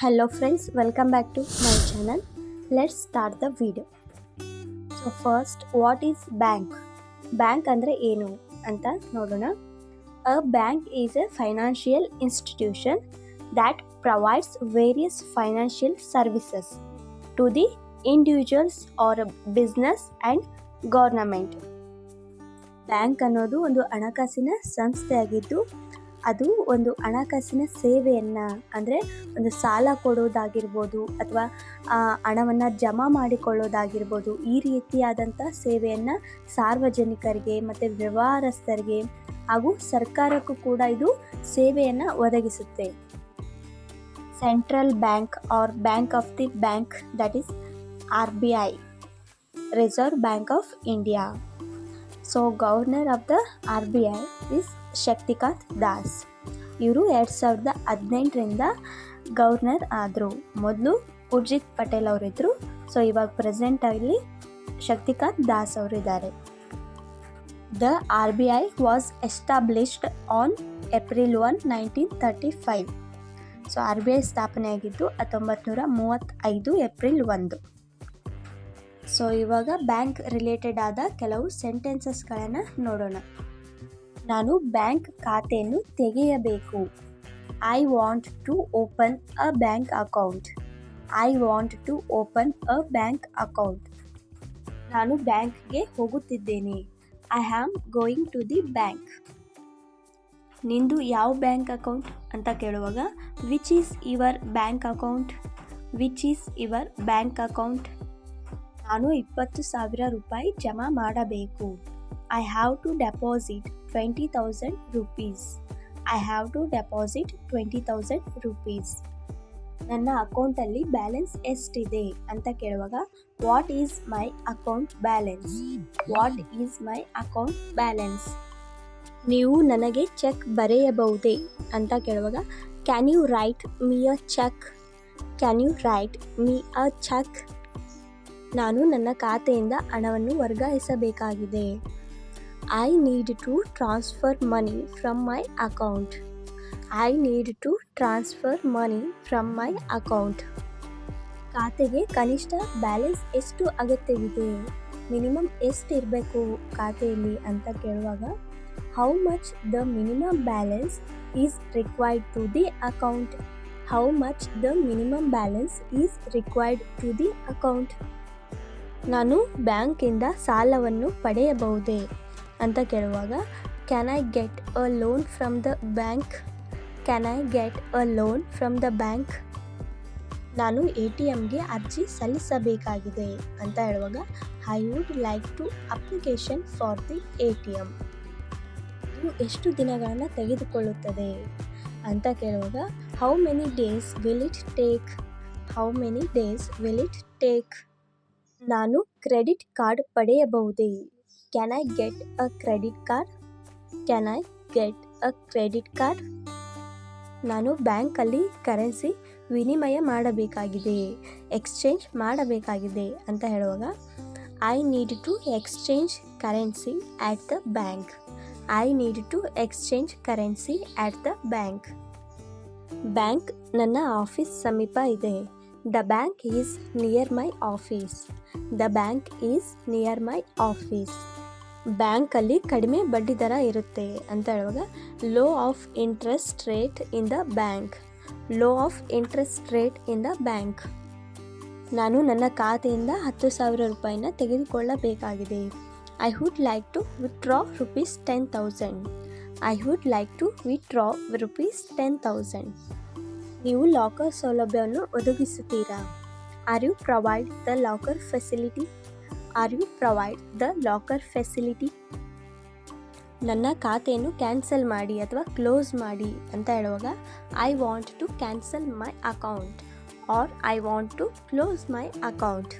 Hello friends, welcome back to my channel. Let's start the video. So first, what is bank? Bank andre ಏನು ಅಂತ ನೋಡೋಣ. A bank is a financial institution that provides various financial services to the individuals or a business and government. Bank ಅನ್ನೋದು ಒಂದು ಹಣಕಾಸಿನ ಸಂಸ್ಥೆ ಆಗಿದ್ದು ಅದು ಒಂದು ಹಣಕಾಸಿನ ಸೇವೆಯನ್ನು ಅಂದರೆ ಒಂದು ಸಾಲ ಕೊಡೋದಾಗಿರ್ಬೋದು ಅಥವಾ ಹಣವನ್ನು ಜಮಾ ಮಾಡಿಕೊಳ್ಳೋದಾಗಿರ್ಬೋದು ಈ ರೀತಿಯಾದಂಥ ಸೇವೆಯನ್ನು ಸಾರ್ವಜನಿಕರಿಗೆ ಮತ್ತು ವ್ಯವಹಾರಸ್ಥರಿಗೆ ಹಾಗೂ ಸರ್ಕಾರಕ್ಕೂ ಕೂಡ ಇದು ಸೇವೆಯನ್ನು ಒದಗಿಸುತ್ತೆ. Central bank or bank of the bank that is RBI, reserve bank of India. So governor of the RBI is Shaktikanta Das. ಇವರು 2018ರಿಂದ ಗವರ್ನರ್ ಆದರು. ಮೊದಲು ಉರ್ಜಿತ್ ಪಟೇಲ್ ಅವರಿದ್ದರು. ಸೊ ಇವಾಗ ಪ್ರೆಸೆಂಟಲ್ಲಿ ಶಕ್ತಿಕಾಂತ್ ದಾಸ್ ಅವರಿದ್ದಾರೆ. The RBI was established on April 1, 1935. So RBI ಸ್ಥಾಪನೆಯಾಗಿದ್ದು 1935 ಏಪ್ರಿಲ್ 1. ಸೊ ಇವಾಗ bank related ಆದ ಕೆಲವು ಸೆಂಟೆನ್ಸಸ್ಗಳನ್ನು ನೋಡೋಣ. ನಾನು ಬ್ಯಾಂಕ್ ಖಾತೆಯನ್ನು ತೆಗೆಯಬೇಕು. I want to open a bank account. I want to open a bank account. ನಾನು ಬ್ಯಾಂಕ್ಗೆ ಹೋಗುತ್ತಿದ್ದೇನೆ. I am going to the bank. ನಿಂದು ಯಾವ ಬ್ಯಾಂಕ್ ಅಕೌಂಟ್ ಅಂತ ಕೇಳುವಾಗ which is your bank account. Which is your bank account. ನಾನು 20,000 ರೂಪಾಯಿ ಜಮಾ ಮಾಡಬೇಕು. I have to deposit 20,000 rupees. I have to deposit 20,000 rupees. ನನ್ನ ಅಕೌಂಟಲ್ಲಿ ಬ್ಯಾಲೆನ್ಸ್ ಎಷ್ಟಿದೆ ಅಂತ ಕೇಳುವಾಗ what is my account balance. What is my account balance. ನೀವು ನನಗೆ ಚೆಕ್ ಬರೆಯಬಹುದೇ ಅಂತ ಕೇಳುವಾಗ can you write me a cheque. Can you write me a cheque. ನಾನು ನನ್ನ ಖಾತೆಯಿಂದ ಹಣವನ್ನು ವರ್ಗಾಯಿಸಬೇಕಾಗಿದೆ. I need to transfer money from my account. I need to transfer money from my account. ಖಾತೆಗೆ ಕನಿಷ್ಠ ಬ್ಯಾಲೆನ್ಸ್ ಎಷ್ಟು ಅಗತ್ಯವಿದೆ. ಮಿನಿಮಮ್ ಎಷ್ಟು ಇರಬೇಕು ಖಾತೆಯಲ್ಲಿ ಅಂತ ಕೇಳುವಾಗ how much the minimum balance is required to the account. How much the minimum balance is required to the account. ನಾನು ಬ್ಯಾಂಕಿಂದ ಸಾಲವನ್ನು ಪಡೆಯಬಹುದೇ ಅಂತ ಕೇಳುವಾಗ can I get a loan from the bank. Can I get a loan from the bank. ನಾನು ATMಗೆ ಅರ್ಜಿ ಸಲ್ಲಿಸಬೇಕಾಗಿದೆ ಅಂತ ಹೇಳುವಾಗ I would like to application for the ATM. ಇದು ಎಷ್ಟು ದಿನಗಳನ್ನು ತೆಗೆದುಕೊಳ್ಳುತ್ತದೆ ಅಂತ ಕೇಳುವಾಗ how many days will it take. How many days will it take. ನಾನು ಕ್ರೆಡಿಟ್ ಕಾರ್ಡ್ ಪಡೆಯಬಹುದೇ. Can I get a credit card. Can I get a credit card. ನಾನು ಬ್ಯಾಂಕಲ್ಲಿ ಕರೆನ್ಸಿ ವಿನಿಮಯ ಮಾಡಬೇಕಾಗಿದೆ. ಎಕ್ಸ್ಚೇಂಜ್ ಮಾಡಬೇಕಾಗಿದೆ ಅಂತ ಹೇಳುವಾಗ I need to exchange currency at the bank. I need to exchange currency at the bank. Bank ನನ್ನ office ಸಮೀಪ ಇದೆ. The bank is near my office. The bank is near my office. ಬ್ಯಾಂಕಲ್ಲಿ ಕಡಿಮೆ ಬಡ್ಡಿ ದರ ಇರುತ್ತೆ ಅಂತ ಹೇಳುವಾಗ low of interest rate in the bank. Low of interest rate in the bank. ನಾನು ನನ್ನ ಖಾತೆಯಿಂದ 10,000 ರೂಪಾಯಿನ ತೆಗೆದುಕೊಳ್ಳಬೇಕಾಗಿದೆ. I would like to withdraw ₹10,000. I would like to withdraw ₹10,000. ನೀವು ಲಾಕರ್ ಸೌಲಭ್ಯವನ್ನು ಒದಗಿಸುತ್ತೀರಾ. Are you provide the locker facility. Are you provide the locker facility. ನನ್ನ ಖಾತೆಯನ್ನು ಕ್ಯಾನ್ಸಲ್ ಮಾಡಿ ಅಥವಾ ಕ್ಲೋಸ್ ಮಾಡಿ ಅಂತ ಹೇಳುವಾಗ I want to cancel my account or I want to close my account.